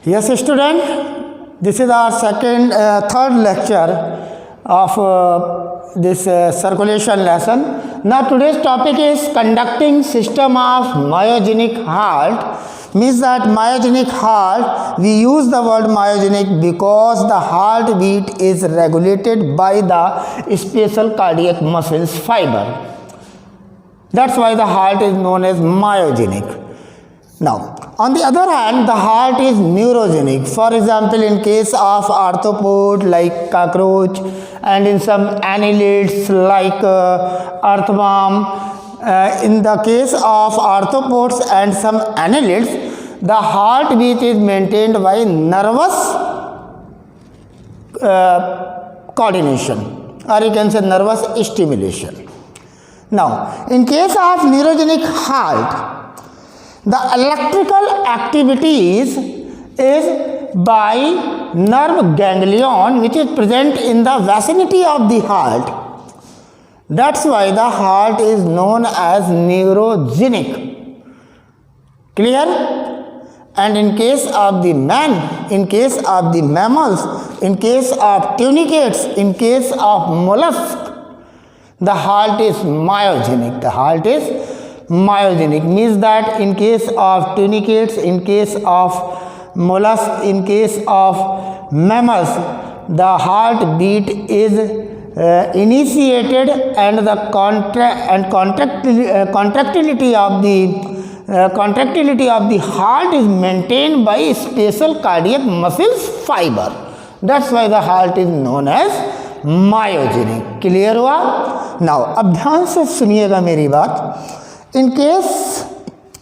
Yes, student, this is our third lecture of this circulation lesson. Now today's topic is conducting system of myogenic heart. Means that myogenic heart, we use the word myogenic because the heartbeat is regulated by the special cardiac muscles fiber. That's why the heart is known as myogenic. Now, on the other hand, the heart is neurogenic. For example, in case of arthropod like cockroach, and in some annelids like earthworm. In the case of arthropods and some annelids, the heartbeat is maintained by nervous coordination, or you can say nervous stimulation. Now, in case of neurogenic heart, the electrical activities is by nerve ganglion which is present in the vicinity of the heart. That's why the heart is known as neurogenic. Clear? And in case of the man, in case of the mammals, in case of tunicates, in case of mollusks, the heart is myogenic. The heart is myogenic, means that in case of tunicates, in case of mollusks, in case of mammals, the heartbeat is initiated and the contractility of the heart is maintained by special cardiac muscles fiber. That's why the heart is known as myogenic. Clear हुआ? Now अब ध्यान से सुनिएगा मेरी बात. In case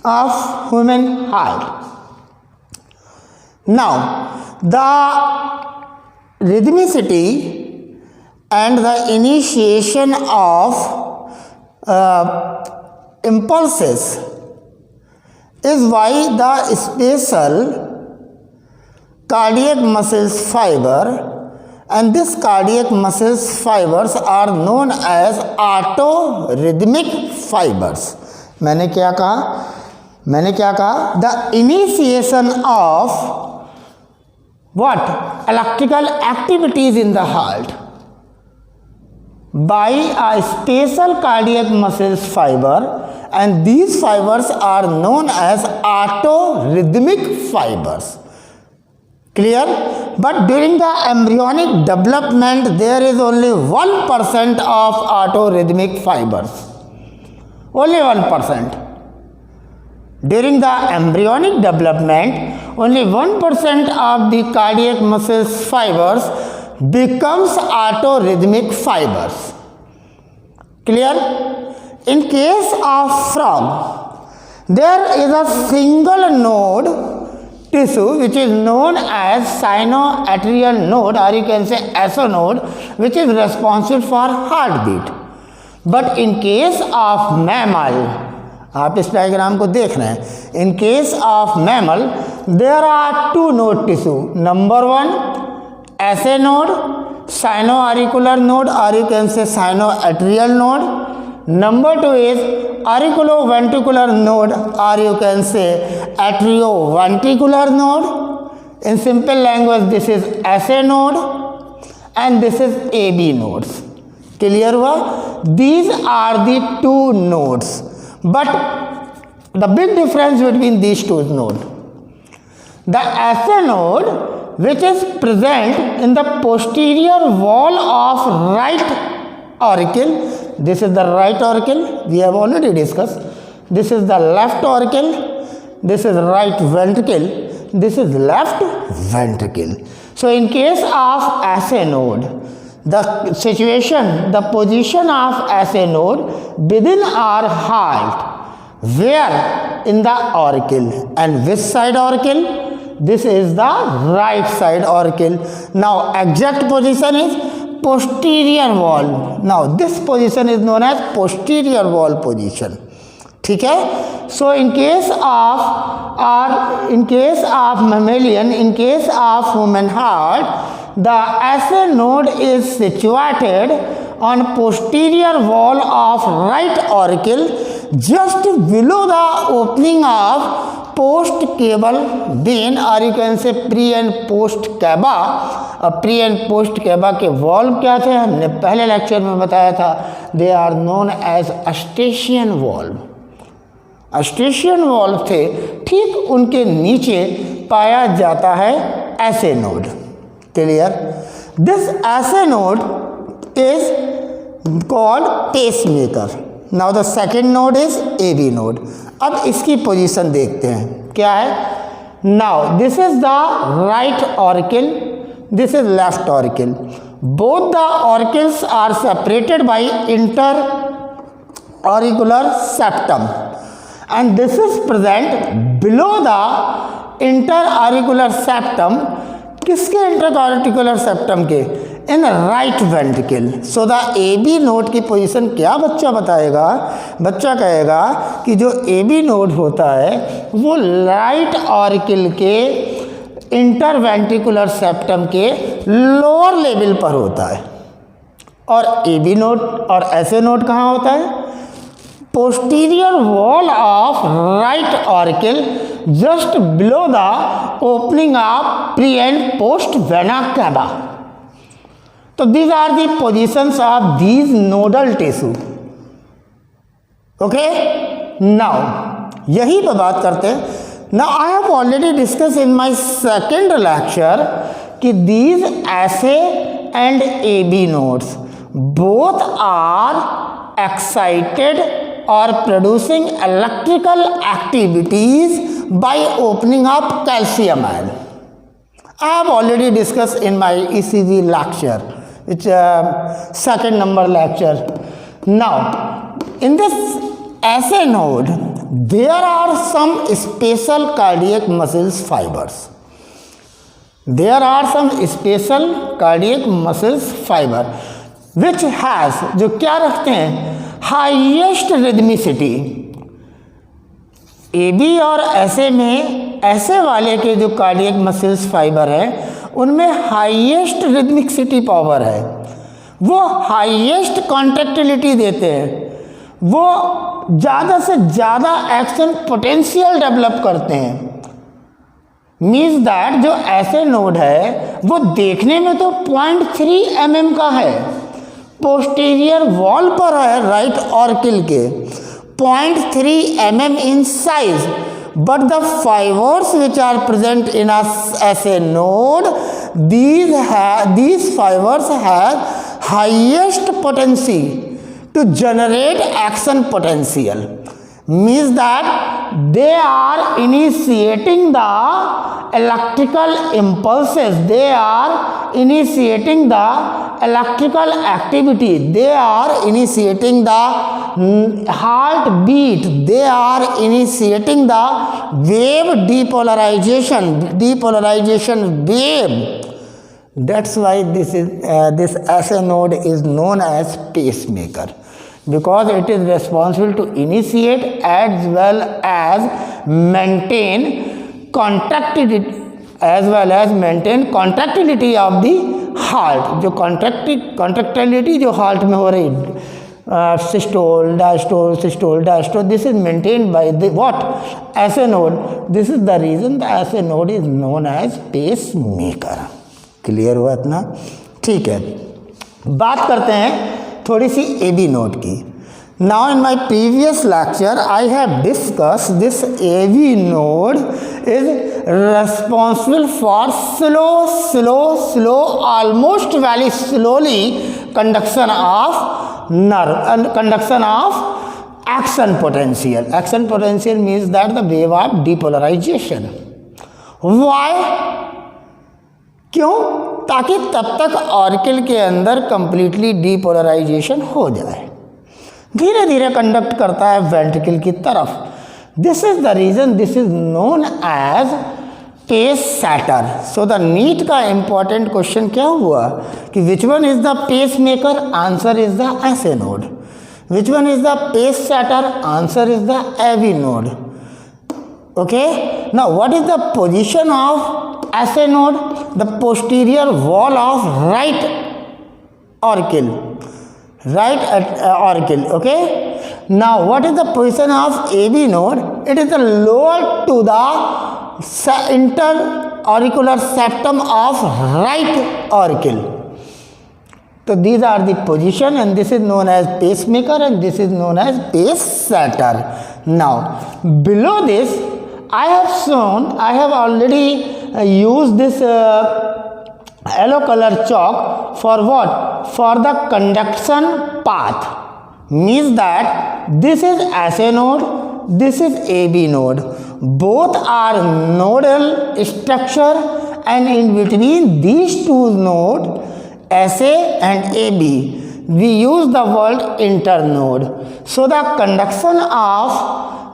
of human heart, now the rhythmicity and the initiation of impulses is why the special cardiac muscles fiber, and this cardiac muscles fibers are known as autorhythmic fibers. मैंने क्या कहा? The initiation of what? Electrical activities in the heart by a special cardiac muscles fiber, and these fibers are known as autorhythmic fibers. Clear? But during the embryonic development, there is only 1% of autorhythmic fibers. Only 1%. During the embryonic development, only 1% of the cardiac muscles fibers becomes autorhythmic fibers. Clear? In case of frog, there is a single node tissue which is known as sinoatrial node, or you can say SO node, which is responsible for heartbeat. But in case of mammal, आप इस diagram को देख रहे हैं. In case of mammal, there are two node tissue. Number one, SA node, sinoauricular node, or you can say sinoatrial node. Number two is auriculoventricular node, or you can say atrioventricular node. In simple language, this is SA node and this is AB nodes. Clear हुआ? These are the two nodes, but the big difference between these two nodes, the SA node which is present in the posterior wall of right auricle, this is the right auricle, we have already discussed, this is the left auricle, this is right ventricle, this is left ventricle. So in case of SA node, the situation, the position of SA node within our heart, where in the auricle, and which side auricle? This is the right side auricle. Now exact position is posterior wall. Now this position is known as posterior wall position. ठीक है? So in case of mammalian, in case of human heart, the SA node is situated on posterior wall of right auricle just below the opening of post cable vein, or you can say pre and post cava. Pre and post cava के valve क्या थे, हमने पहले lecture में बताया था, they are known as eustachian valve. Eustachian valve थे, ठीक उनके नीचे पाया जाता है SA node. Clear? This SA node is called pacemaker. Now the second node is A B node. अब इसकी पोजीशन देखते हैं क्या है. Now this is the right auricle, this is left auricle. Both the auricles are separated by inter-auricular septum, and this is present below the inter-auricular septum. किसके inter-auricular septum के? In right ventricle. So the AB node की position क्या बच्चा बताएगा? बच्चा कहेगा कि जो AB node होता है वो राइट ऑरिकल के इंटरवेंट्रिकुलर सेप्टम के लोअर लेवल पर होता है. और ए बी नोड और ऐसे नोड कहाँ होता है? Posterior wall of right auricle just below the opening of pre and post vena cava. तो these are the positions of these nodal tissue. Okay, now यही पे बात करते हैं. Now I have already discussed in my second lecture कि these SA and AB nodes both are excited or producing electrical activities by opening up calcium ion. I have already discussed in my ECG lecture, which second number lecture. Now in this SA node there are some special cardiac muscles fibers. There are some special cardiac muscles fiber which has, जो क्या रखते हैं, highest rhythmicity. AB और SA में ऐसे वाले के जो कार्डियक मसल्स फाइबर हैं उनमें हाईएस्ट रिदमिसिटी पावर है, वो हाईएस्ट कॉन्ट्रैक्टिलिटी देते हैं, वो ज़्यादा से ज़्यादा एक्शन पोटेंशियल डेवलप करते हैं. मीन्स दैट जो ऐसे नोड है वो देखने में तो 0.3 mm का है, पोस्टीरियर वॉल पर है राइट ऑरिकल के, 0.3 mm in size, but the fibers which are present in a SA node, these fibers have highest potency to generate action potential. Means that they are initiating the electrical impulses, they are initiating the electrical activity, they are initiating the heartbeat, they are initiating the wave depolarization wave. That's why this SA node is known as pacemaker, because it is responsible to initiate as well as maintain contractility of the heart. जो contractility जो heart में हो रही, systole, diastole, this is maintained by the what? SA node. This is the reason the SA node is known as pacemaker. Clear हुआ इतना? ठीक है, बात करते हैं थोड़ी सी AB नोड की. Now in my previous lecture I have discuss this AB node is responsible for slow almost very slowly conduction of nerve and conduction of action potential means that the wave of depolarization. Why? क्यों? ताकि तब तक auricle के अंदर completely depolarisation हो जाए, धीरे धीरे कंडक्ट करता है वेंट्रिकल की तरफ. This is the region this is known as pace setter. So the NEET का इंपॉर्टेंट क्वेश्चन क्या हुआ कि which one is the pacemaker? Answer is the SA node. Which one is the pace setter? Answer is the AB node. Okay, now what is the position of SA node? The posterior wall of right auricle, okay. Now, what is the position of AB node? It is the lower to the interauricular septum of right auricle. So these are the position, and this is known as pacemaker, and this is known as pace setter. Now, below this, I have already used this yellow color chalk for what? For the conduction path. Means that this is SA node, this is AB node. Both are nodal structure, and in between these two nodes, SA and AB, we use the word internode. So the conduction of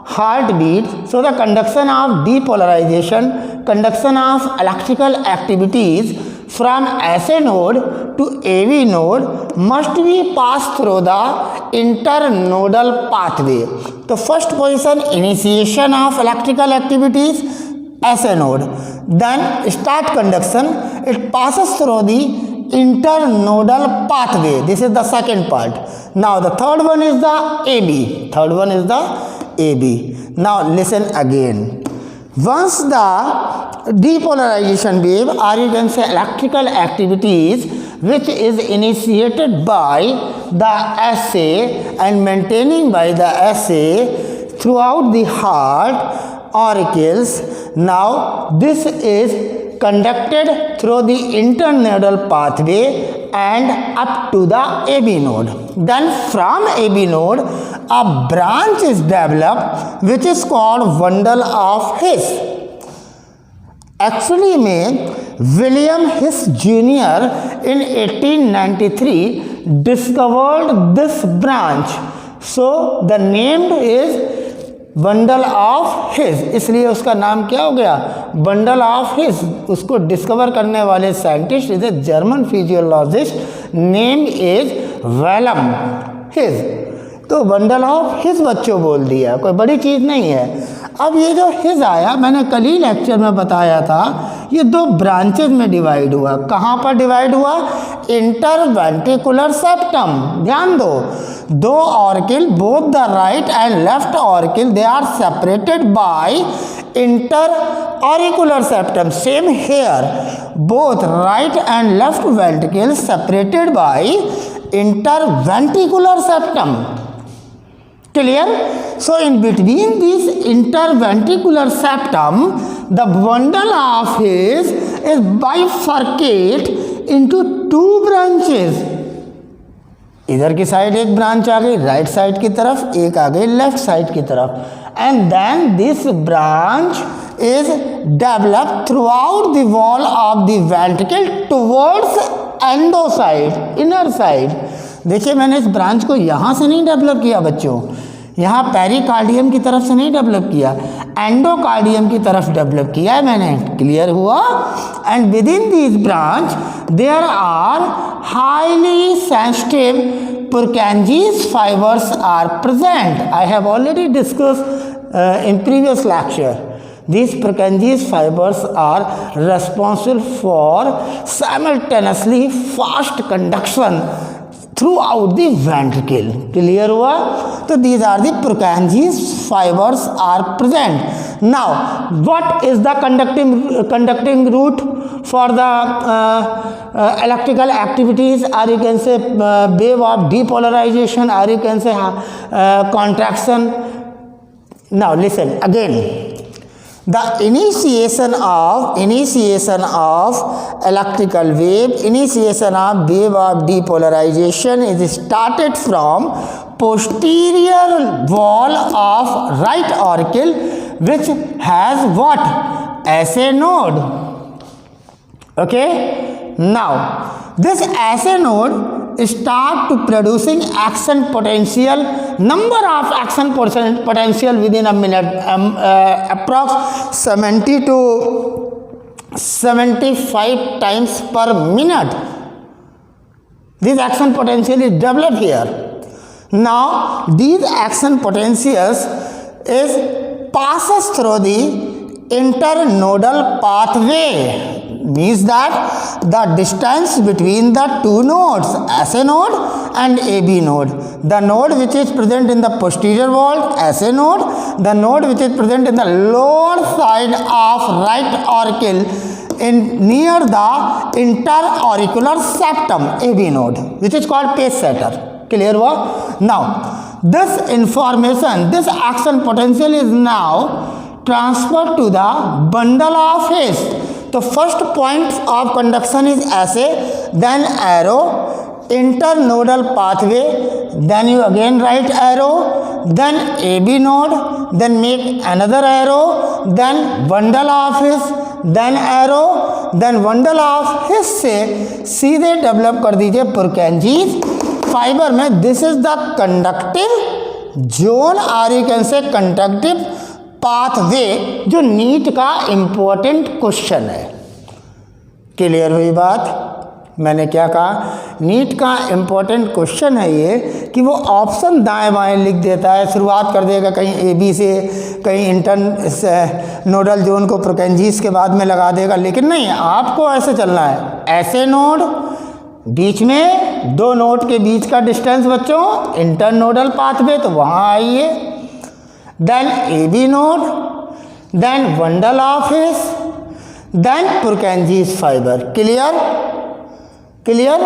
heartbeat, so the conduction of depolarization, conduction of electrical activities from SA node to AB node must be passed through the internodal pathway. The first position, initiation of electrical activities, SA node. Then start conduction, it passes through the internodal pathway. This is the second part. Now the third one is the AB. Now listen again. Once the depolarization wave, or you can say electrical activities, which is initiated by the SA and maintaining by the SA throughout the heart auricles, now this is conducted through the internodal pathway and up to the AB node. Then from AB node, a branch is developed which is called bundle of His. Actually में William His Jr. in 1893 discovered this branch. So the name is bundle of His, इसलिए उसका नाम क्या हो गया? Bundle of His. उसको discover करने वाले scientist is a German physiologist, name is Wilhelm His. तो बंडल ऑफ हिज बच्चों बोल दिया, कोई बड़ी चीज़ नहीं है. अब ये जो हिज आया, मैंने कल ही लेक्चर में बताया था, ये दो ब्रांचेज में डिवाइड हुआ. कहाँ पर डिवाइड हुआ? Interventricular septum. ध्यान दो auricle, both the right and left auricle, they are separated by interauricular septum. Same here, both right and left ventricles separated by interventricular septum. Clear? So in between this interventricular septum, the bundle of His is bifurcate into two branches. इधर की side एक branch आ गई right side की तरफ, एक आ गई left side की तरफ. And then this branch is developed throughout the wall of the ventricle towards endo side, inner side. देखिए मैंने इस ब्रांच को यहाँ से नहीं डेवलप किया बच्चों, यहाँ पेरिकार्डियम की तरफ से नहीं डेवलप किया, एंडोकार्डियम की तरफ डेवलप किया है मैंने. क्लियर हुआ? And within this branch there are highly sensitive Purkinje's fibers are present. I have already discussed in previous lecture. These Purkinje's fibers are responsible for simultaneously fast conduction throughout the ventricle. Clear हुआ? तो these are the Purkinje's fibers are present. Now, what is the conducting route for the electrical activities, or you can say wave of depolarization, or you can say contraction? Now listen again. The initiation of electrical wave, initiation of wave of depolarization is started from posterior wall of right auricle, which has what? SA node. Okay. Now this SA node start to producing action potential, number of action potential within a minute, approx 70 to 75 times per minute. This action potential is developed here. Now these action potentials passes through the internodal pathway. means that the distance between the two nodes, SA node and AB node, the node which is present in the posterior wall, SA node, the node which is present in the lower side of right auricle in near the interauricular septum, AB node, which is called pace setter. Clear हुआ? Now this information, this action potential is now transferred to the bundle of phase. तो first point of conduction is SA, then arrow, internodal pathway, then you again write arrow, then AB node, then make another arrow, then bundle of phase, then arrow, then bundle of phase से सीधे develop कर दीजिए Purkinje's fibre में. This is the conductive zone और you can say conductive pathway, जो NEET का important question है. Clear हुई बात? मैंने क्या कहा? नीट का इंपॉर्टेंट क्वेश्चन है ये कि वो ऑप्शन दाएं बाएं लिख देता है, शुरुआत कर देगा कहीं ए बी से, कहीं इंटर्न नोडल जोन को प्रोकेंजीज के बाद में लगा देगा. लेकिन नहीं, आपको ऐसे चलना है. ऐसे नोड, बीच में दो नोड के बीच का डिस्टेंस बच्चों इंटरनोडल पाथवे, तो वहाँ आइए. Then A B node, then bundle of face, then Purkinje's fibre. Clear? Clear?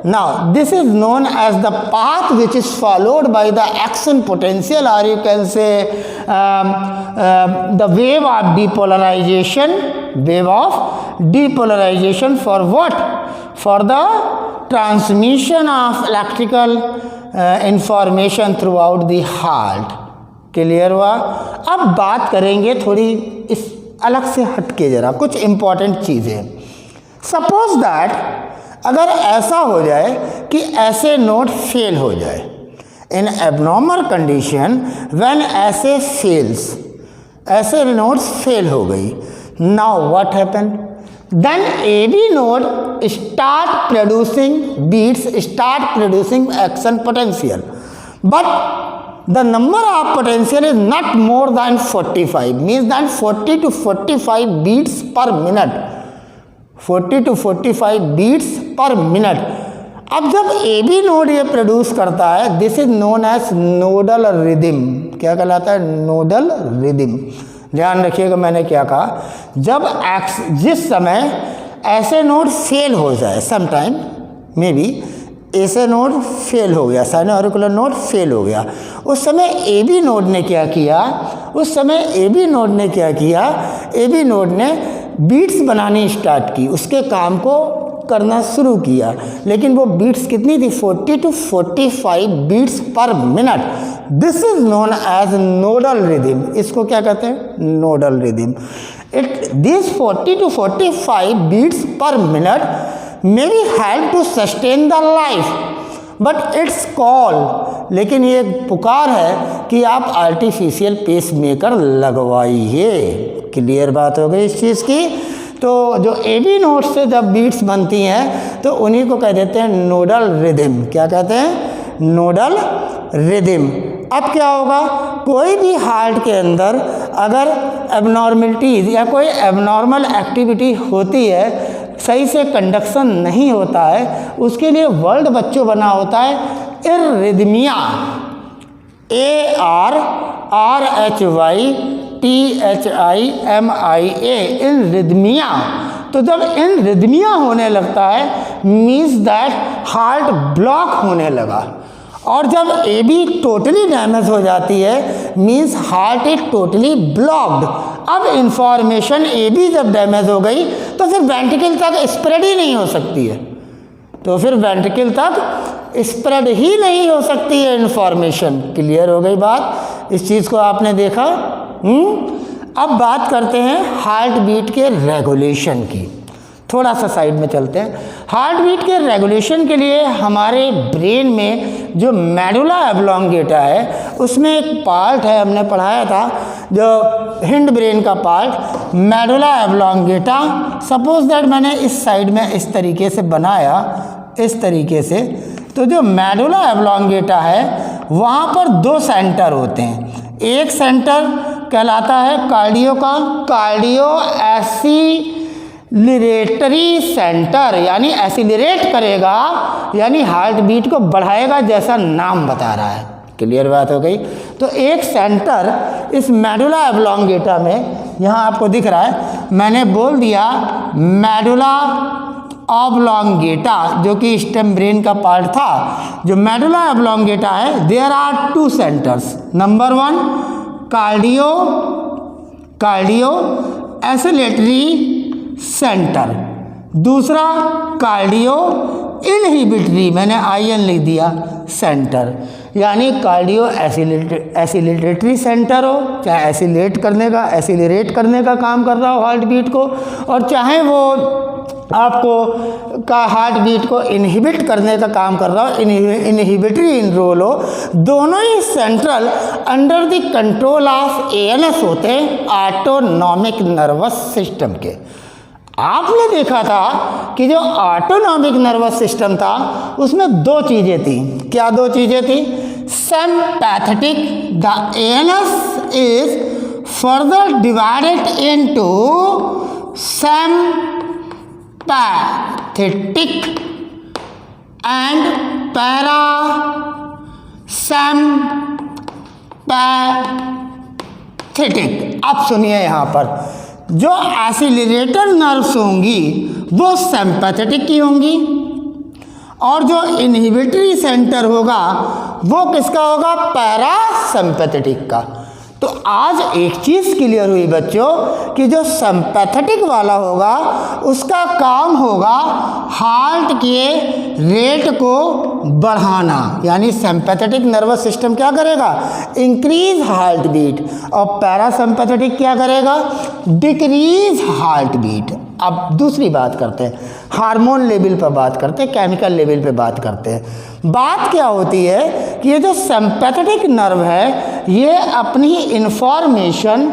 Now this is known as the path which is followed by the action potential, or you can say the wave of depolarization. Wave of depolarization for what? For the transmission of electrical information throughout the heart. Clear हुआ? अब बात करेंगे थोड़ी इस अलग से हटके जरा कुछ इम्पॉर्टेंट चीज़ें. सपोज दैट अगर ऐसा हो जाए कि ऐसे नोड फेल हो जाए, in abnormal condition when SA fails, SA nodes fail हो गई. Now what happen? Then A B node start producing beats, start producing action potential, but the number of potential is not more than 45, means that 40 to 45 beats per minute, 40 to 45 beats per minute. अब जब A B node ये produce करता है, this is known as nodal rhythm. क्या कहलाता है? Nodal rhythm. ध्यान रखिएगा मैंने क्या कहा. जब जिस समय ऐसे नोड फेल हो जाए, समटाइम मे बी ऐसे नोड फेल हो गया, साइनोऑरिकुलर नोड फेल हो गया, उस समय ए बी नोड ने क्या किया? उस समय ए बी नोड ने क्या किया? ए बी नोड ने बीट्स बनानी स्टार्ट की, उसके काम को करना शुरू किया. लेकिन वो बीट्स कितनी थी? 40 to 45 beats per minute. This is known as nodal rhythm. इसको क्या कहते हैं? Nodal rhythm. This 40 to 45 beats per minute may be help to sustain the life, but it's call. लेकिन ये पुकार है कि आप आर्टिफिशियल पेस मेकर लगवाइए. क्लियर बात हो गई इस चीज़ की. तो जो ए बी नोड से जब बीट्स बनती हैं तो उन्हीं को कह देते हैं नोडल रिदम. क्या कहते हैं? Nodal rhythm. अब क्या होगा? कोई भी हार्ट के अंदर अगर एबनॉर्मलिटीज या कोई एबनॉर्मल एक्टिविटी होती है, सही से कंडक्शन नहीं होता है, उसके लिए वर्ड बच्चों बना होता है इररिदमिया. ARRHYTHIMIA, इनरिदमिया. तो जब इनरिदमिया होने लगता है मीन्स दैट हार्ट ब्लॉक होने लगा. और जब ए बी टोटली डैमेज हो जाती है means heart is totally blocked. अब इंफॉर्मेशन ए बी जब डैमेज हो गई तो फिर वेंट्रिकल तक स्प्रेड ही नहीं हो सकती है. तो फिर वेंट्रिकल तक स्प्रेड ही नहीं हो सकती है इंफॉर्मेशन. क्लियर हो गई बात? इस चीज़ को आपने देखा. अब बात करते हैं हार्ट बीट के रेगुलेशन की. थोड़ा सा साइड में चलते हैं. हार्ट बीट के रेगुलेशन के लिए हमारे ब्रेन में जो मेडुला ऑब्लोंगेटा है उसमें एक पार्ट है, हमने पढ़ाया था, जो हिंड ब्रेन का part medulla oblongata. Suppose that मैंने इस साइड में इस तरीके से बनाया, इस तरीके से, तो जो मेडुला ऑब्लोंगेटा है वहाँ पर दो सेंटर होते हैं. एक सेंटर कहलाता है कार्डियो का, कार्डियो लिरेटरी सेंटर, यानी एसिलरेट करेगा, यानी हार्ट बीट को बढ़ाएगा, जैसा नाम बता रहा है। क्लियर बात हो गई। तो एक सेंटर इस मेडुला ऑब्लोंगेटा में, यहाँ आपको दिख रहा है, मैंने बोल दिया मेडुला ऑब्लोंगेटा, जो कि स्टेम ब्रेन का पार्ट था। जो मेडुला ऑब्लोंगेटा है, there are 2 centres. Number 1 cardio acceleratory centre, दूसरा कार्डियो इनहिबिटरी, मैंने IN लिख दिया, सेंटर। यानी कार्डियो एसिलेटरी सेंटर हो, चाहे एसिलेट करने का काम कर रहा हो हार्ट बीट को, और चाहे वो आपको का हार्ट बीट को इनहिबिट करने का काम कर रहा हो, इनहिबिटरी रोल हो, दोनों ही central under the control of ANS होते हैं, ऑटोनॉमिक नर्वस सिस्टम के। आपने देखा था कि जो ऑटोनॉमिक नर्वस सिस्टम था उसमें 2 चीज़ें थी। क्या 2 चीज़ें थी? Sympathetic, the ANS is further divided into sympathetic and parasympathetic। अब सुनिए, यहाँ पर जो एसिलरेटर नर्व्स होंगी वो सिंपैथेटिक की होंगी, और जो इनहिबिटरी सेंटर होगा वो किसका होगा? पैरासिम्पैथेटिक का। तो आज एक चीज़ क्लियर हुई बच्चों कि जो सिंपैथेटिक वाला होगा उसका काम होगा हार्ट के रेट को बढ़ाना, यानी सिंपैथेटिक नर्वस सिस्टम क्या करेगा? इंक्रीज हार्ट बीट, और पैरासिम्पैथेटिक क्या करेगा? Decrease heart beat. अब दूसरी बात करते हैं, हार्मोन लेवल पर बात करते हैं, केमिकल लेवल पे बात करते हैं। बात क्या होती है कि ये जो सिंपैथेटिक नर्व है ये अपनी इंफॉर्मेशन,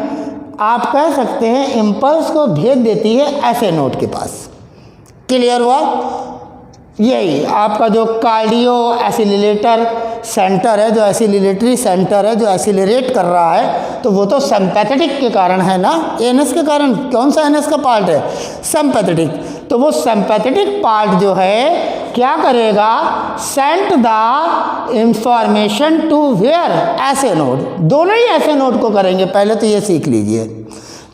आप कह सकते हैं इम्पल्स को भेज देती है ऐसे नोड के पास। क्लियर हुआ? यही आपका जो कार्डियो एसिलेटर सेंटर है, जो एसिलेटरी सेंटर है, जो एसिलरेट कर रहा है, तो वो तो सिंपैथेटिक के कारण है ना, ANS के कारण। कौन सा ANS का पार्ट है? सिंपैथेटिक। तो वो सिंपैथेटिक पार्ट जो है क्या करेगा? Send the information to where? SA node. दोनों ही ऐसे नोड को करेंगे, पहले तो ये सीख लीजिए।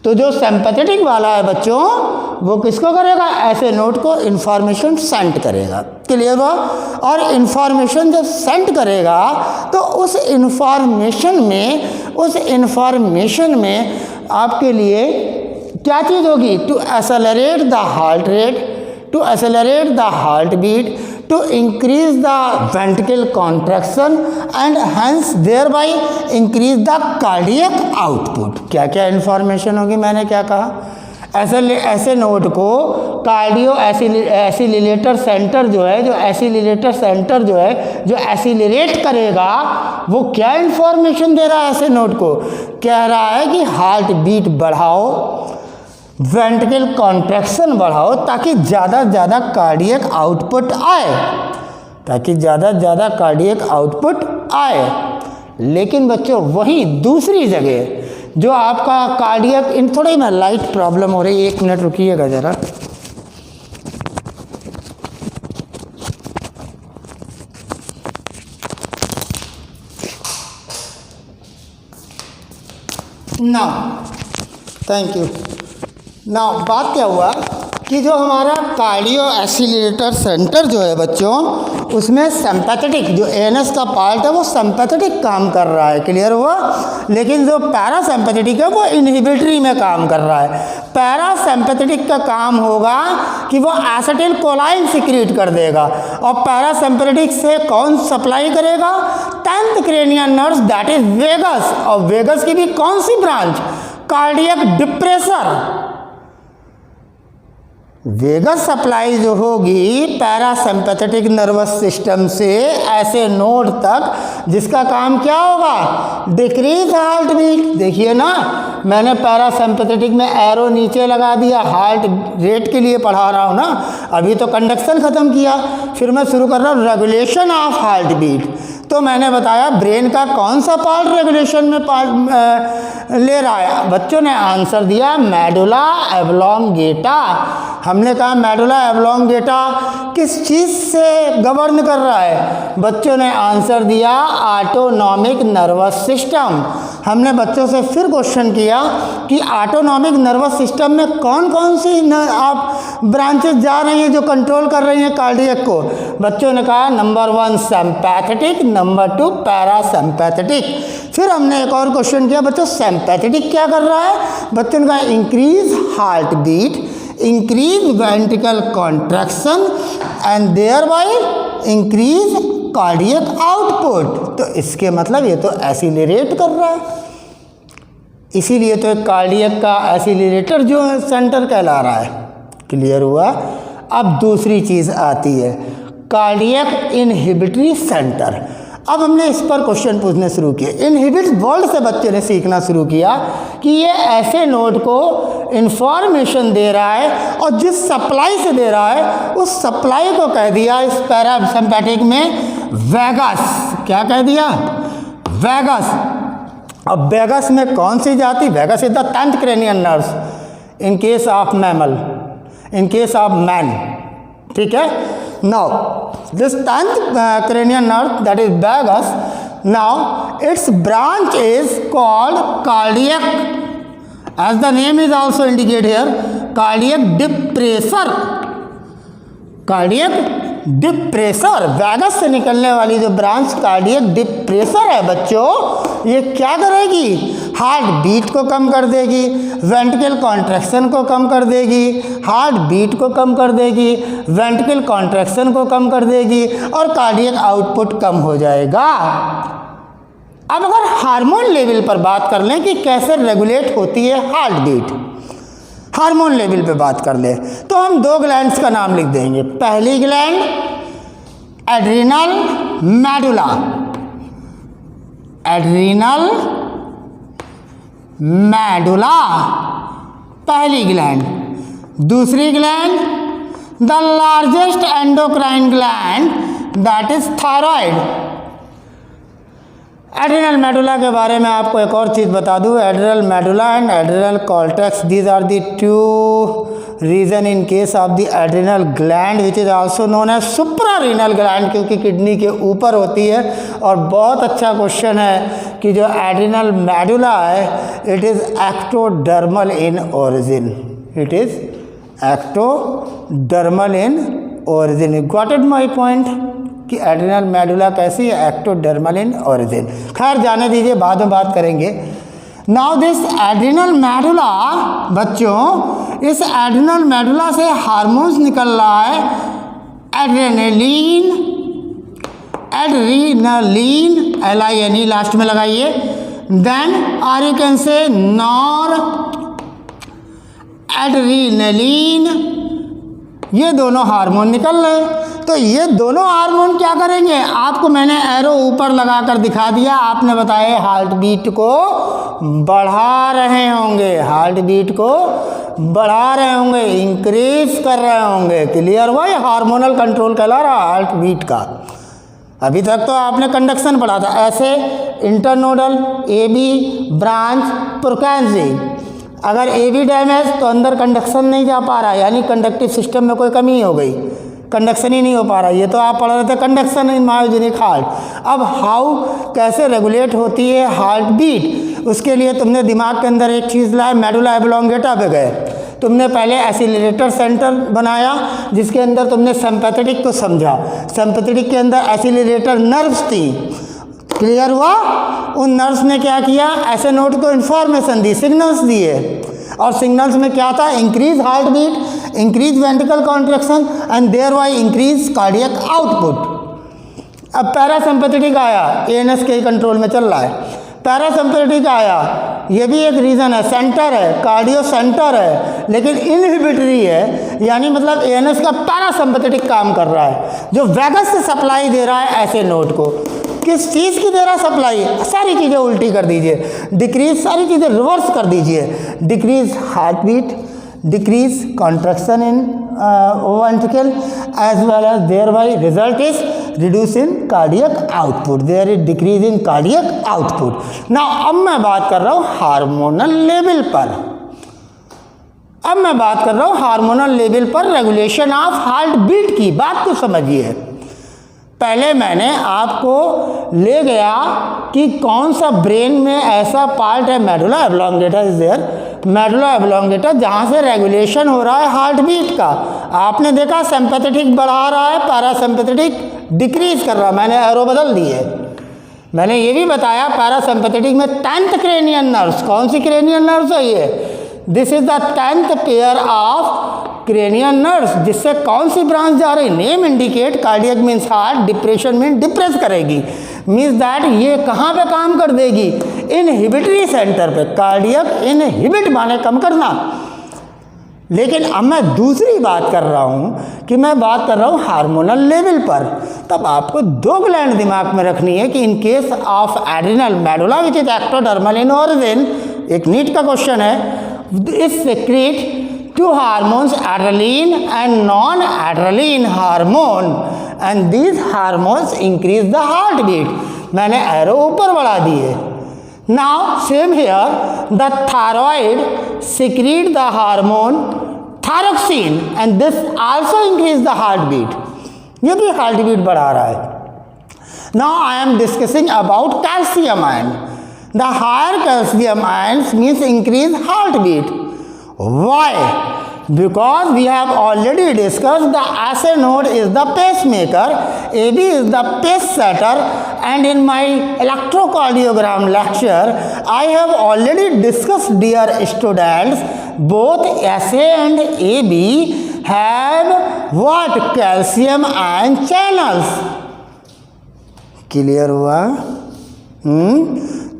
तो जो सिंपैथेटिक वाला है बच्चों वो किसको करेगा? ऐसे नोड को इंफॉर्मेशन सेंड करेगा। क्लियर हुआ? और इंफॉर्मेशन जब सेंड करेगा तो उस इंफॉर्मेशन में आपके लिए क्या चीज़ होगी? To accelerate the heart rate, to accelerate the heart beat, to increase the ventricular contraction and hence thereby increase the cardiac output। क्या क्या इन्फॉर्मेशन होगी? मैंने क्या कहा? ऐसे नोड को कार्डियो एसिलेटर सेंटर जो है, जो एसिलेटर सेंटर जो है, जो एसिलरेट करेगा, वो क्या इन्फॉर्मेशन दे रहा है ऐसे नोड को? कह रहा है कि हार्ट बीट बढ़ाओ, वेंट्रिकल कॉन्ट्रैक्शन बढ़ाओ, ताकि ज़्यादा से ज़्यादा कार्डियक आउटपुट आए, ताकि ज़्यादा से ज़्यादा कार्डियक आउटपुट आए। लेकिन बच्चों वहीं दूसरी जगह जो आपका कार्डियक, इन थोड़ी में लाइट प्रॉब्लम हो रही है, 1 मिनट रुकिएगा ज़रा। ना थैंक यू। ना बात क्या हुआ कि जो हमारा कार्डियो एसिलेटर सेंटर जो है बच्चों, उसमें सिंपैथेटिक, जो ANS का पार्ट है वो सिंपैथेटिक काम कर रहा है। क्लियर हुआ? लेकिन जो पैरासिम्पैथेटिक है वो इनहिबिटरी में काम कर रहा है। पैरासिम्पैथेटिक का काम होगा कि वो एसिटिल कोलाइन सिक्रीट कर देगा, और पैरासिम्पैथेटिक से कौन सप्लाई करेगा? 10th cranial nerve, that is vagus. और वेगस की भी कौन सी branch? Cardiac depressor. Vagus supply जो होगी पैरासिम्पैथेटिक नर्वस सिस्टम से ऐसे नोड तक, जिसका काम क्या होगा? Decrease heart beat. देखिए ना, मैंने पैरासिम्पैथेटिक में एरो नीचे लगा दिया, हार्ट रेट के लिए पढ़ा रहा हूँ ना। अभी तो कंडक्शन ख़त्म किया, फिर मैं शुरू कर रहा हूँ रेगुलेशन ऑफ हार्ट बीट। तो मैंने बताया ब्रेन का कौन सा पार्ट रेगुलेशन में पार्ट ले रहा है। बच्चों ने आंसर दिया मेडुला एब्लोंगेटा। हमने कहा मेडुला एब्लोंगेटा किस चीज़ से गवर्न कर रहा है? बच्चों ने आंसर दिया ऑटोनॉमिक नर्वस सिस्टम। हमने बच्चों से फिर क्वेश्चन किया कि ऑटोनॉमिक नर्वस सिस्टम में कौन कौन सी आप ब्रांचेस जा रही हैं जो कंट्रोल कर रही हैं कार्डियक को? बच्चों ने कहा नंबर 1 सिंपैथेटिक, नंबर 2 पैरासिम्पैथेटिक। फिर हमने एक और क्वेश्चन किया बच्चों सिंपैथेटिक क्या कर रहा है? बच्चों ने कहा increase heart beat, increase ventricle contraction and thereby increase cardiac output. तो इसके मतलब ये तो एसिलरेट कर रहा है, इसीलिए तो एक कार्डियक का एसिलरेटर जो है सेंटर कहला रहा है। क्लियर हुआ? अब दूसरी चीज़ आती है कार्डियक इनहिबिटरी सेंटर। अब हमने इस पर क्वेश्चन पूछने शुरू किए। इनहिबिट वर्ड से बच्चे ने सीखना शुरू किया कि ये ऐसे नोड को इंफॉर्मेशन दे रहा है और जिस सप्लाई से दे रहा है उस सप्लाई को कह दिया इस पैरासिम्पैथिक में वैगस। क्या कह दिया? वैगस। अब वैगस में कौन सी जाति? Vagus is the 10th cranial nerve in case of mammal, in case of man. ठीक है। Now this 10th cranial nerve that is vagus, now its branch is called cardiac, as the name is also indicate here, cardiac depressor। Cardiac depressor, vagus से निकलने वाली जो branch cardiac depressor है बच्चों, ये क्या करेगी? हार्ट बीट को कम कर देगी, वेंट्रिकल कॉन्ट्रैक्शन को कम कर देगी, हार्ट बीट को कम कर देगी, वेंट्रिकल कॉन्ट्रैक्शन को कम कर देगी और कार्डियक आउटपुट कम हो जाएगा। अब अगर हार्मोन लेवल पर बात कर लें कि कैसे रेगुलेट होती है हार्ट बीट, हार्मोन लेवल पे बात कर ले तो हम 2 ग्लैंड्स का नाम लिख देंगे। पहली gland adrenal medulla, adrenal medulla पहली ग्लैंड। दूसरी gland the largest endocrine gland that is thyroid. Adrenal medulla के बारे में आपको एक और चीज़ बता दूं, adrenal medulla and adrenal cortex these are the 2 region in case of the adrenal gland which is also known as suprarenal gland, क्योंकि किडनी के ऊपर होती है। और बहुत अच्छा क्वेश्चन है कि जो एड्रिनल मेडुला है it is ectodermal in origin, it is ectodermal in origin. Got it my point कि एड्रिनल मेडुला कैसी है? Ectodermal in origin. खैर जाने दीजिए, बाद में बात करेंगे। नाउ दिस एड्रिनल मेडुला बच्चों, इस एड्रिनल मेडुला से हार्मोन्स निकल रहा है एड्रेनलिन, एड्रीनलिन LINE लास्ट में लगाइए, देन और यू कैन से नॉर एड्रीनलिन, ये दोनों हार्मोन निकल रहे हैं। तो ये दोनों हार्मोन क्या करेंगे? आपको मैंने एरो ऊपर लगाकर दिखा दिया, आपने बताया हार्ट बीट को बढ़ा रहे होंगे, हार्ट बीट को बढ़ा रहे होंगे, इंक्रीज कर रहे होंगे। क्लियर हुआ? ये हार्मोनल कंट्रोल कहला रहा हार्ट बीट का। अभी तक तो आपने कंडक्शन पढ़ा था, ऐसे इंटरनोडल AB ब्रांच प्रोकैंजी, अगर AB डैमेज तो अंदर कंडक्शन नहीं जा पा रहा, यानी कंडक्टिव सिस्टम में कोई कमी हो गई, कंडक्शन ही नहीं हो पा रहा। ये तो आप पढ़ रहे थे कंडक्शन इन मायोजेनिक हार्ट। अब हाउ कैसे रेगुलेट होती है हार्ट बीट, उसके लिए तुमने दिमाग के अंदर एक चीज़ लाए, मेडुला एब्लोंगेटा पे गए, तुमने पहले एसिलरेटर सेंटर बनाया जिसके अंदर तुमने सिंपैथेटिक को समझा, सिंपैथेटिक के अंदर एसिलरेटर नर्व्स थी। क्लियर हुआ? उन नर्व्स ने क्या किया? ऐसे नोड को इन्फॉर्मेशन दी, सिग्नल्स दिए, और सिग्नल्स में क्या था? Increase heart beat, increase ventricle contraction and thereby increase cardiac output. अब पैरासिम्पैथेटिक आया, ANS के कंट्रोल में चल रहा है, पैरासिम्पैथेटिक आया, ये भी एक रीज़न है, सेंटर है, कार्डियो सेंटर है, लेकिन इनहिबिटरी है, यानी मतलब ANS का पैरासिम्पैथेटिक काम कर रहा है, जो वैगस से सप्लाई दे रहा है ऐसे नोड को। किस चीज़ की दे रहा सप्लाई? सारी चीज़ें उल्टी कर दीजिए, डिक्रीज, सारी चीज़ें रिवर्स कर दीजिए, decrease heart beat, decrease contraction in ventricle as well as thereby result is reduce in cardiac output, there is decrease in cardiac output. Now अब मैं बात कर रहा हूँ हार्मोनल लेवल पर, अब मैं बात कर रहा हूँ हार्मोनल लेवल पर रेगुलेशन ऑफ हार्ट बीट की। बात को समझिए, पहले मैंने आपको ले गया कि कौन सा ब्रेन में ऐसा पार्ट है, medulla oblongata is there, medulla oblongata, जहाँ से रेगुलेशन हो रहा है हार्ट बीट का। आपने देखा सिंपैथेटिक बढ़ा रहा है, पैरासिम्पैथेटिक डिक्रीज कर रहा है, मैंने एरो बदल दी है। मैंने ये भी बताया पैरासिम्पैथेटिक में 10th क्रेनियल नर्व्स, कौन सी क्रेनियल नर्व्स है ये, this is the 10th pair of cranial nerves, जिससे कौन सी ब्रांच जा रही, name indicate, cardiac means heart, depression mean depress करेगी, मीन्स दैट ये कहाँ पे काम कर देगी, इनहिबिटरी सेंटर पे, कार्डियक इनहिबिट माने कम करना। लेकिन अब मैं दूसरी बात कर रहा हूँ कि मैं बात कर रहा हूँ हार्मोनल लेवल पर, तब आपको दो ग्लैंड दिमाग में रखनी है कि इन case of adrenal medulla which is ectodermal in origin, एक नीट का क्वेश्चन है, इस secret two hormones, adrenaline and non-adrenaline hormone, and these hormones increase the heartbeat. मैंने एरो ऊपर बढ़ा दी है। Now same here, the thyroid secrete the hormone thyroxine and this also increase the heartbeat. ये भी heartbeat बढ़ा रहा है। Now I am discussing about calcium ion. The higher calcium ions means increase heartbeat. Why? Because we have already discussed the SA node is the pacemaker, AB is the pace setter, and in my electrocardiogram lecture I have already discussed, dear students, both SA and AB have what? Calcium ion channels. Clear हुआ?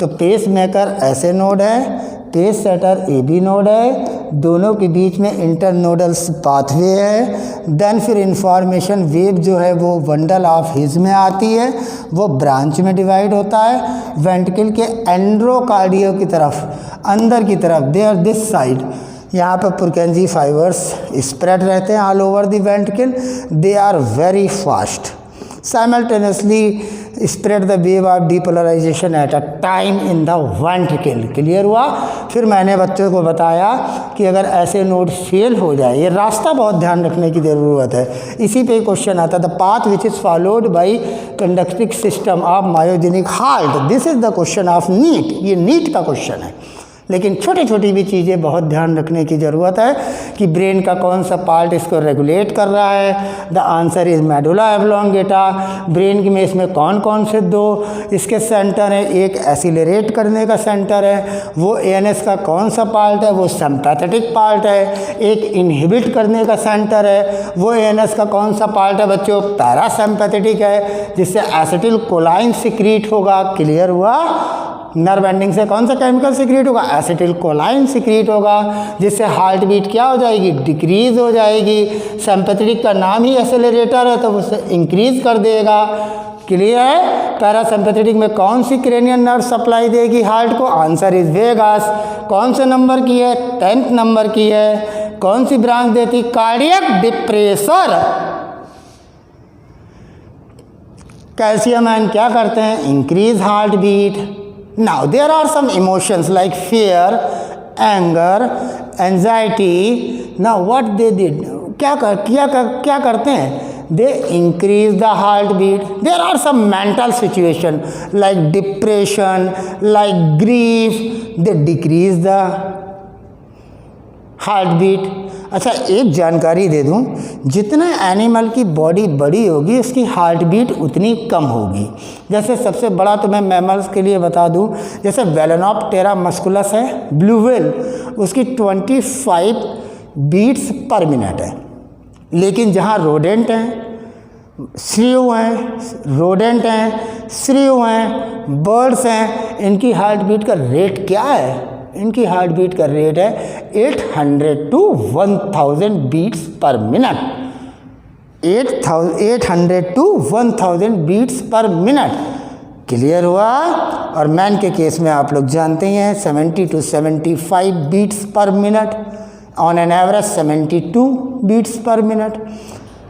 तो pacemaker ऐसे node है, pacesetter A B node है, दोनों के बीच में internodal pathway है। देन फिर इंफॉर्मेशन वेव जो है वो बंडल ऑफ हिज में आती है, वो ब्रांच में डिवाइड होता है वेंट्रिकल के एंड्रोकार्डियो की तरफ, अंदर की तरफ, देयर दिस साइड। यहाँ पर पुरकेंजी फाइबर्स स्प्रेड रहते हैं all over the ventricle, they are very fast, simultaneously spread the wave of depolarisation at a time in the ventricle. Clear हुआ? फिर मैंने बच्चों को बताया कि अगर ऐसे नोड फेल हो जाए, ये रास्ता बहुत ध्यान रखने की ज़रूरत है, इसी पे क्वेश्चन आता है, the path which is followed by conducting system of myogenic heart, this is the question of NEET, ये नीट का क्वेश्चन है। लेकिन छोटी छोटी भी चीज़ें बहुत ध्यान रखने की ज़रूरत है कि ब्रेन का कौन सा पार्ट इसको रेगुलेट कर रहा है। The answer is medulla oblongata. Brain में इसमें कौन कौन से दो इसके सेंटर हैं, एक एसिलरेट करने का सेंटर है, वो एएनएस का कौन सा पार्ट है, वो सिंपैथेटिक पार्ट है। एक इनहिबिट करने का सेंटर है, वो एएनएस का कौन सा पार्ट है बच्चों, पैरासिम्पैथेटिक है, जिससे एसिटिल कोलाइन सिक्रीट होगा। क्लियर हुआ? नर्व एंडिंग से कौन सा केमिकल सिक्रीट होगा, एसिटिल कोलाइन सिक्रीट होगा, जिससे हार्ट बीट क्या हो जाएगी, डिक्रीज हो जाएगी। सिंपैथेटिक का नाम ही एक्सेलरेटर है तो उसे इंक्रीज कर देगा। क्लियर है? पैरासिम्पैथेटिक में कौन सी क्रेनियल नर्व सप्लाई देगी हार्ट को, आंसर इज वेगस। कौन से नंबर की है, 10th नंबर की है। कौन सी ब्रांच देती, कार्डियक डिप्रेसर। कैल्शियम आयन क्या करते हैं, increase heart beat. Now there are some emotions like fear, anger, anxiety. Now what they did, क्या करते हैं, they increase the heartbeat. There are some mental situation like depression, like grief, they decrease the heartbeat. अच्छा एक जानकारी दे दूं, जितना animal की body बड़ी होगी उसकी हार्ट बीट उतनी कम होगी। जैसे सबसे बड़ा तो मैं मैमल्स के लिए बता दूं, जैसे वेलेनोप्टेरा मस्कुलस है, ब्लू व्हेल, उसकी 25 बीट्स पर मिनट है। लेकिन जहाँ रोडेंट हैं, श्रीव हैं, रोडेंट हैं, श्रीव हैं, बर्ड्स हैं, इनकी हार्ट बीट का रेट क्या है, इनकी हार्ट बीट का रेट है 800 to 1000 beats per minute. 800 to 1000 beats per minute. Clear हुआ? और मैन के केस में आप लोग जानते हैं 70 to 75 beats per minute. On an average 72 beats per minute.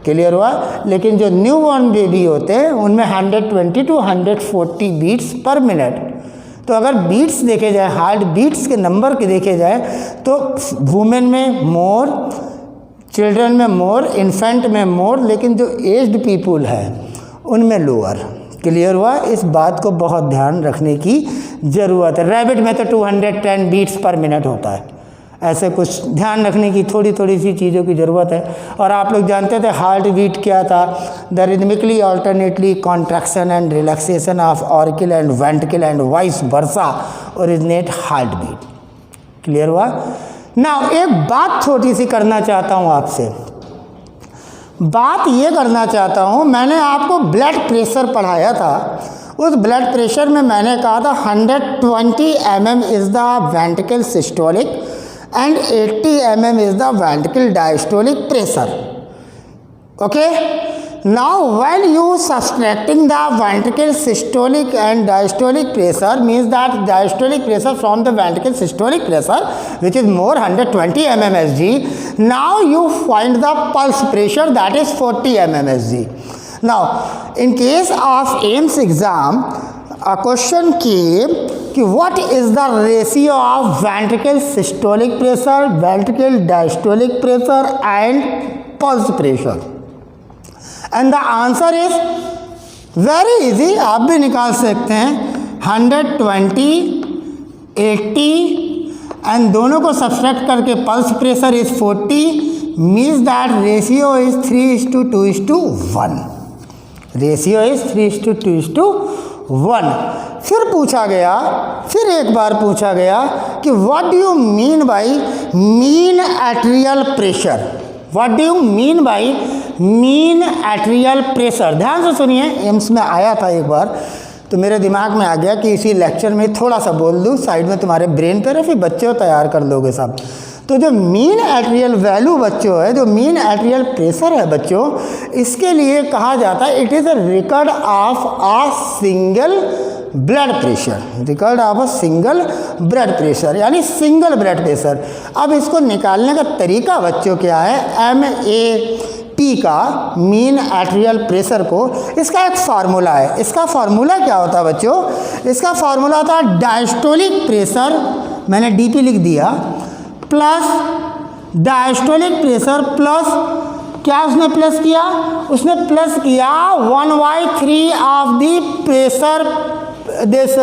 Clear हुआ। लेकिन जो न्यू बॉर्न बेबी होते हैं उनमें 120 to 140 बीट्स पर मिनट। तो अगर बीट्स देखे जाए, हार्ट बीट्स के नंबर के देखे जाए तो वुमेन में मोर, चिल्ड्रन में मोर, इन्फेंट में मोर, लेकिन जो एज्ड पीपुल है उनमें लोअर। क्लियर हुआ। इस बात को बहुत ध्यान रखने की ज़रूरत है। रैबिट में तो 210 बीट्स पर मिनट होता है। ऐसे कुछ ध्यान रखने की थोड़ी थोड़ी सी चीज़ों की ज़रूरत है। और आप लोग जानते थे हार्ट बीट क्या था? The rhythmically alternately contraction and relaxation of auricle and ventricle and vice versa originate heartbeat. Clear हुआ। नाउ एक बात छोटी सी करना चाहता हूँ आपसे। बात ये करना चाहता हूँ, मैंने आपको ब्लड प्रेशर पढ़ाया था। उस ब्लड प्रेशर में मैंने कहा था 120 mm is the ventricle systolic and 80 mm is the ventricle diastolic pressure. Okay, now when you subtracting the ventricle systolic and diastolic pressure, means that diastolic pressure from the ventricle systolic pressure, which is more 120 mmHg. Now you find the pulse pressure, that is 40 mmHg. Now in case of AIIMS exam, a question came कि what is the ratio of ventricle systolic pressure, ventricle diastolic pressure and pulse pressure, and the answer is very easy, आप भी निकाल सकते हैं। 120, 80 and दोनों को subtract करके pulse pressure is 40, means that ratio is 3:2:1। Ratio is 3:2:1। फिर पूछा गया, फिर एक बार पूछा गया कि what do you mean by mean atrial pressure? What do you mean by mean atrial pressure? ध्यान से सुनिए, एम्स में आया था एक बार, तो मेरे दिमाग में आ गया कि इसी लेक्चर में थोड़ा सा बोल दूँ, साइड में तुम्हारे ब्रेन पर, फिर बच्चे को तैयार कर लोगे सब। तो जो मीन एट्रियल वैल्यू बच्चों है, जो मीन एट्रियल प्रेशर है बच्चों, इसके लिए कहा जाता है it is a record of a single blood pressure. Record of a single blood pressure यानी सिंगल ब्लड प्रेशर। अब इसको निकालने का तरीका बच्चों क्या है? MAP का मीन एट्रियल प्रेशर को, इसका एक फार्मूला है। इसका फार्मूला क्या होता है बच्चों? इसका फार्मूला होता है डायस्टोलिक प्रेशर, मैंने DP लिख दिया, प्लस डायस्टोलिक प्रेशर प्लस क्या उसने प्लस किया? उसने प्लस किया 1/3 of the pressure, this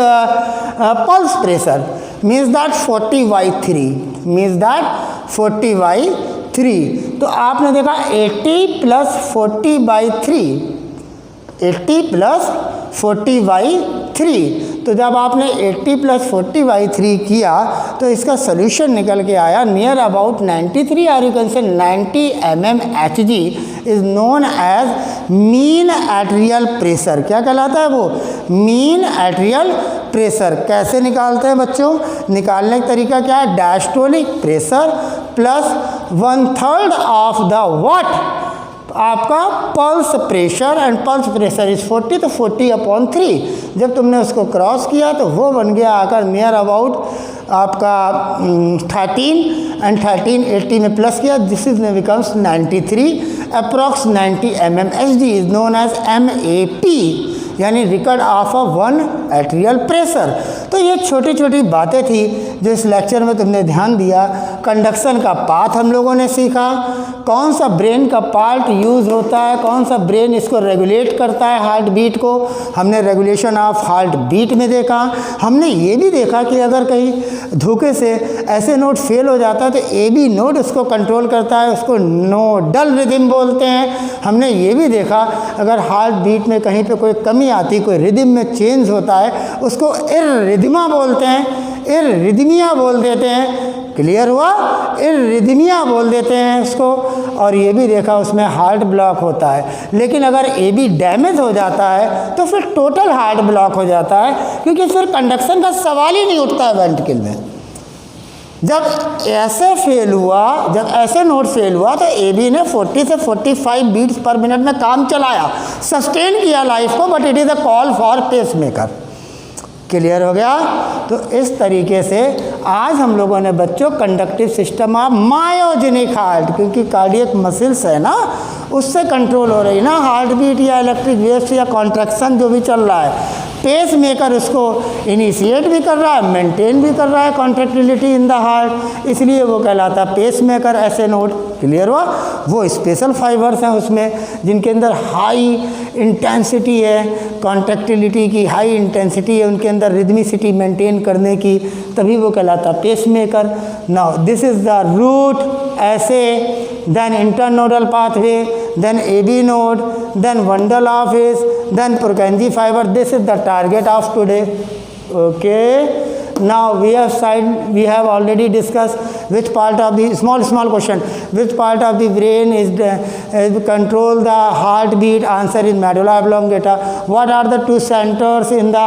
pulse pressure, means that 40/3, means that 40/3। तो आपने देखा 80 + 40/3, 80 + 40/3। तो जब आपने 80 + 40/3 किया तो इसका सोल्यूशन निकल के आया नियर अबाउट 93 और you can say 90 mmHg is known as mean atrial pressure. क्या कहलाता है वो? Mean atrial pressure. कैसे निकालते हैं बच्चों? निकालने का तरीका क्या है? Diastolic pressure plus 1/3 of the what? आपका pulse pressure, and pulse pressure is 40, तो 40/3। जब तुमने उसको क्रॉस किया तो वो बन गया आकर नियर अबाउट आपका 13, एंड 13 80 में प्लस किया, this is becomes 93, approx 90 mmHg is known as MAP यानी record of a one atrial pressure. तो ये छोटी छोटी बातें थी जो इस लेक्चर में तुमने ध्यान दिया। कंडक्शन का पाथ हम लोगों ने सीखा, कौन सा ब्रेन का पार्ट यूज़ होता है, कौन सा ब्रेन इसको रेगुलेट करता है हार्ट बीट को, हमने रेगुलेशन ऑफ हार्ट बीट में देखा। हमने ये भी देखा कि अगर कहीं धोखे से ऐसे नोट फेल हो जाता है तो AB नोड उसको कंट्रोल करता है, उसको नोडल रिदम बोलते हैं। हमने ये भी देखा अगर हार्ट बीट में कहीं पे कोई कमी आती, कोई रिदम में चेंज होता है, उसको इर्रिदमा बोलते हैं, इर्रिदमिया बोल देते हैं। क्लियर हुआ? इर्रिदमिया बोल देते हैं उसको। और ये भी देखा उसमें हार्ट ब्लॉक होता है, लेकिन अगर AB डैमेज हो जाता है तो फिर टोटल हार्ट ब्लॉक हो जाता है, क्योंकि फिर कंडक्शन का सवाल ही नहीं उठता है वेंट्रिकल में। जब ऐसे फेल हुआ, जब ऐसे नोट फेल हुआ तो AB ने 40 से 45 बीट्स पर मिनट में काम चलाया, सस्टेन किया लाइफ को, but it is a call for pacemaker. Clear हो गया। तो इस तरीके से आज हम लोगों ने बच्चों conductive system of myogenic heart, क्योंकि कार्डियक मसल्स है ना उससे कंट्रोल हो रही ना हार्ट बीट या इलेक्ट्रिक वेव्स या कॉन्ट्रैक्शन जो भी चल रहा है, पेस मेकर उसको इनिशिएट भी कर रहा है, मेंटेन भी कर रहा है कॉन्ट्रैक्टिलिटी इन द हार्ट, इसलिए वो कहलाता है पेस मेकर। ऐसे नोट क्लियर हुआ। वो स्पेशल फाइबर्स हैं उसमें जिनके अंदर हाई इंटेंसिटी है, कॉन्ट्रैक्टिलिटी की हाई इंटेंसिटी है, उनके अंदर रिदमिसिटी मेंटेन करने की, तभी वो कहलाता है pacemaker. Now this is the route ऐसे, then internodal pathway, then AB node, then Wandel office, then Purkinje fiber. This is the target of today. Okay. Now we have already discussed which part of the small question, which part of the brain is control the heartbeat. Answer is medulla oblongata. What are the two centers in the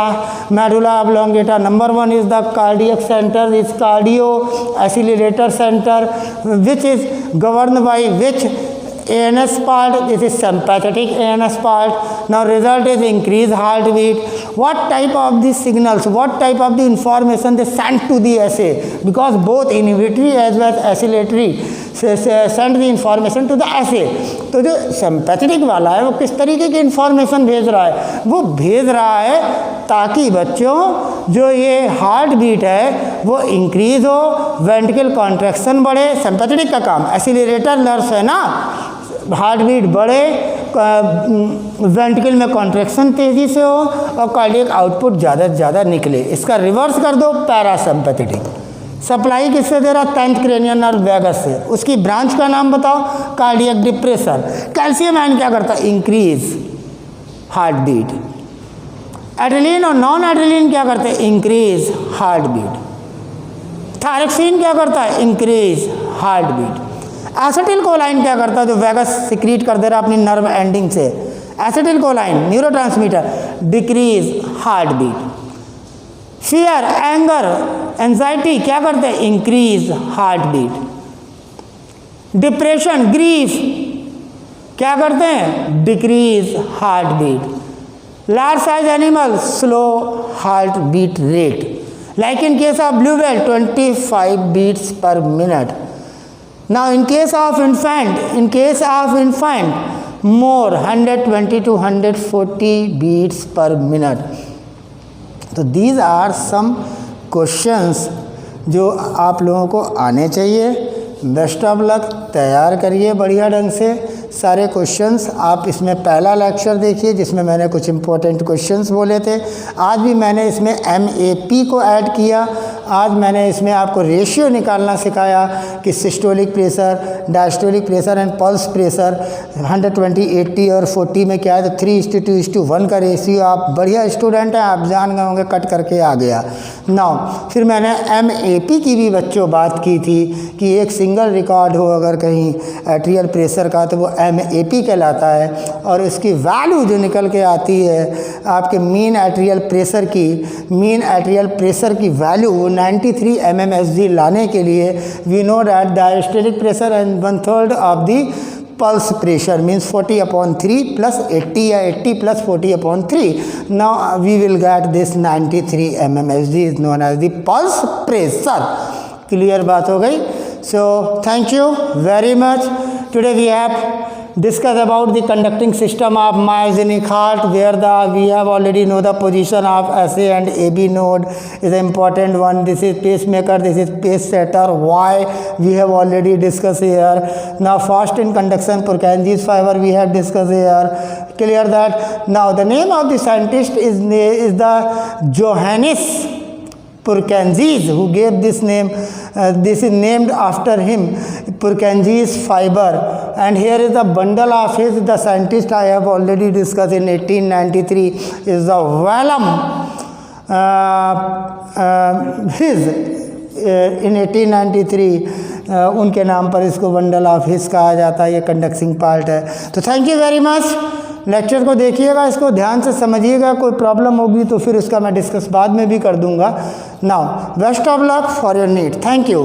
medulla oblongata? Number one is the cardiac center, is cardio accelerator center, which is governed by which ANS part. This is sympathetic ANS part. Now result is increased heartbeat. What type of the signals, what type of the information they send to the SA, because both inhibitory as well as acceleratory send the information to the SA. तो जो sympathetic वाला है वो किस तरीके की information भेज रहा है? वो भेज रहा है ताकि बच्चों जो ये हार्ट बीट है वो इंक्रीज हो, वेंट्रिकल कॉन्ट्रैक्शन बढ़े, सिंपैथेटिक का काम, एक्सीलरेटर नर्व्स है ना, हार्ट बीट बढ़े, वेंट्रिकल में कॉन्ट्रैक्शन तेज़ी से हो और कार्डियक आउटपुट ज़्यादा से ज़्यादा निकले। इसका रिवर्स कर दो, पैरासिम्पैथेटिक। सप्लाई किससे दे रहा? 10th क्रेनियल नर्व वैगस से। उसकी ब्रांच का नाम बताओ, कार्डियक डिप्रेसर। कैल्शियम आयन क्या करता है? Increase heart beat. एड्रेनलिन और नॉन एड्रेनलिन क्या करते हैं? Increase heart beat. थायरोक्सिन क्या करता है? Increase heart beat. Acetylcholine क्या करता है? जो वैगस सिक्रीट कर दे रहा अपनी नर्व एंडिंग से, acetylcholine neurotransmitter, decrease heart beat. Fear, anger, anxiety क्या करते हैं? Increase heart beat. Depression, grief क्या करते हैं? Decrease heart beat. Large size animal, slow heartbeat rate, like in case of blue whale 25 beats per minute. Now in case of infant more 120 to 140 beats per minute. तो these are some questions जो आप लोगों को आने चाहिए। Best of luck, तैयार करिए बढ़िया ढंग से सारे क्वेश्चंस। आप इसमें पहला लेक्चर देखिए जिसमें मैंने कुछ इंपॉर्टेंट क्वेश्चंस बोले थे। आज भी मैंने इसमें MAP को ऐड किया। आज मैंने इसमें आपको रेशियो निकालना सिखाया कि systolic pressure, diastolic pressure and pulse pressure 120, 80 और 40 में क्या है, तो 3:2:1 का रेशियो। आप बढ़िया स्टूडेंट हैं, आप जान गए होंगे, कट करके आ गया। नाउ फिर मैंने MAP की भी बच्चों बात की थी कि एक सिंगल रिकॉर्ड हो अगर कहीं एट्रियल प्रेशर का तो वो MAP कहलाता है, और उसकी वैल्यू जो निकल के आती है आपके मीन एट्रियल प्रेशर की वैल्यू वो 93 mmHg लाने के लिए we know that diastolic pressure and 1/3 of the pulse pressure means 40/3 + 80 या 80 + 40/3. Now we will get this 93 mmHg is known as the pulse pressure. Clear बात हो गई. So thank you very much. Today we have discussed about the conducting system of myogenic heart, where we have already know the position of SA and AB node is an important one. This is pacemaker, this is pace setter. Why we have already discussed here. Now fast in conduction Purkinje's fiber we have discussed here. Clear that. Now the name of the scientist is the Johannes Purkinje, who gave this name. This is named after him, Purkinje's fiber. And here is the bundle of his. The scientist I have already discussed in 1893 is the Vellum. His in 1893 उनके नाम पर इसको bundle of his कहा जाता है. ये conducting part है. तो thank you very much. Lecture को देखिएगा, इसको ध्यान से समझिएगा. कोई प्रॉब्लम होगी तो फिर उसका मैं डिस्कस बाद में भी कर दूंगा. Now best of luck for your need. Thank you.